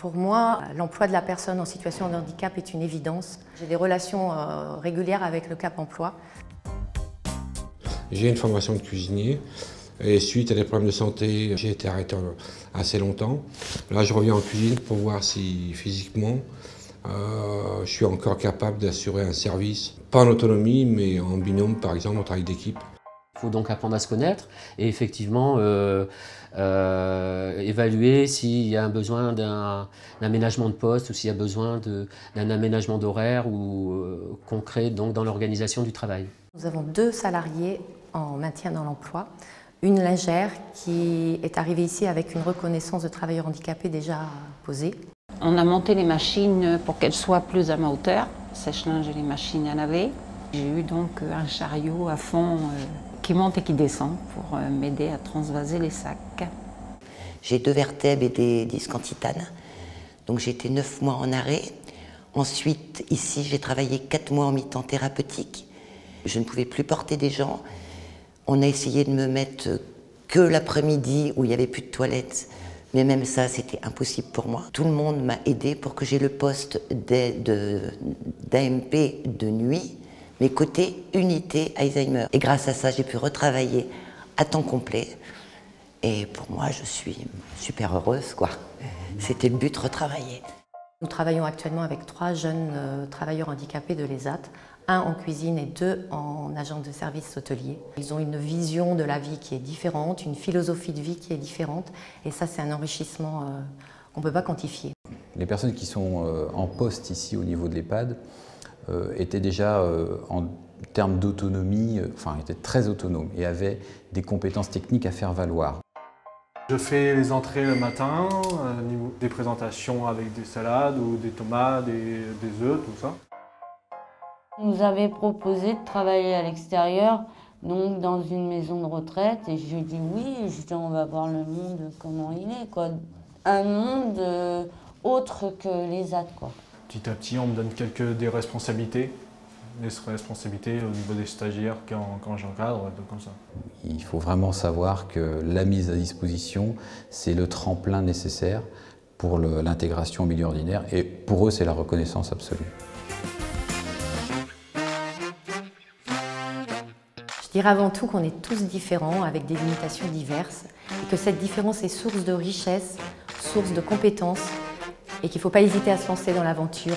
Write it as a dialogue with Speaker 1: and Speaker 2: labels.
Speaker 1: Pour moi, l'emploi de la personne en situation de handicap est une évidence. J'ai des relations régulières avec le Cap Emploi.
Speaker 2: J'ai une formation de cuisinier et suite à des problèmes de santé, j'ai été arrêté assez longtemps. Là, je reviens en cuisine pour voir si physiquement, je suis encore capable d'assurer un service, pas en autonomie, mais en binôme, par exemple, en travail d'équipe.
Speaker 3: Il faut donc apprendre à se connaître et effectivement évaluer s'il y a un besoin d'un aménagement de poste ou s'il y a besoin d'un aménagement d'horaire ou concret donc dans l'organisation du travail.
Speaker 1: Nous avons 2 salariés en maintien dans l'emploi. Une lingère qui est arrivée ici avec une reconnaissance de travailleur handicapé déjà posée.
Speaker 4: On a monté les machines pour qu'elles soient plus à ma hauteur. Sèche-linge et les machines, il y en avait. J'ai eu donc un chariot à fond qui monte et qui descend pour m'aider à transvaser les sacs.
Speaker 5: J'ai 2 vertèbres et des disques en titane. Donc j'ai été 9 mois en arrêt. Ensuite, ici, j'ai travaillé 4 mois en mi-temps thérapeutique. Je ne pouvais plus porter des gens. On a essayé de me mettre que l'après-midi où il n'y avait plus de toilettes. Mais même ça, c'était impossible pour moi. Tout le monde m'a aidé pour que j'ai le poste d'AMP de nuit, mais côté unité Alzheimer. Et grâce à ça, j'ai pu retravailler à temps complet. Et pour moi, je suis super heureuse, quoi. C'était le but, retravailler.
Speaker 1: Nous travaillons actuellement avec 3 jeunes travailleurs handicapés de l'ESAT, 1 en cuisine et 2 en agent de service hôtelier. Ils ont une vision de la vie qui est différente, une philosophie de vie qui est différente, et ça, c'est un enrichissement qu'on ne peut pas quantifier.
Speaker 6: Les personnes qui sont en poste ici au niveau de l'EHPAD étaient déjà en termes d'autonomie, étaient très autonomes et avaient des compétences techniques à faire valoir.
Speaker 7: Je fais les entrées le matin, des présentations avec des salades ou des tomates, des œufs, tout ça.
Speaker 8: On nous avait proposé de travailler à l'extérieur, donc dans une maison de retraite, et j'ai dit oui, on va voir le monde comment il est, quoi. Un monde autre que l'ESAT, quoi.
Speaker 7: Petit à petit, on me donne des responsabilités au niveau des stagiaires quand j'encadre, comme ça.
Speaker 6: Il faut vraiment savoir que la mise à disposition, c'est le tremplin nécessaire pour l'intégration au milieu ordinaire, et pour eux, c'est la reconnaissance absolue.
Speaker 1: Je dirais avant tout qu'on est tous différents, avec des limitations diverses, et que cette différence est source de richesse, source de compétences, et qu'il ne faut pas hésiter à se lancer dans l'aventure.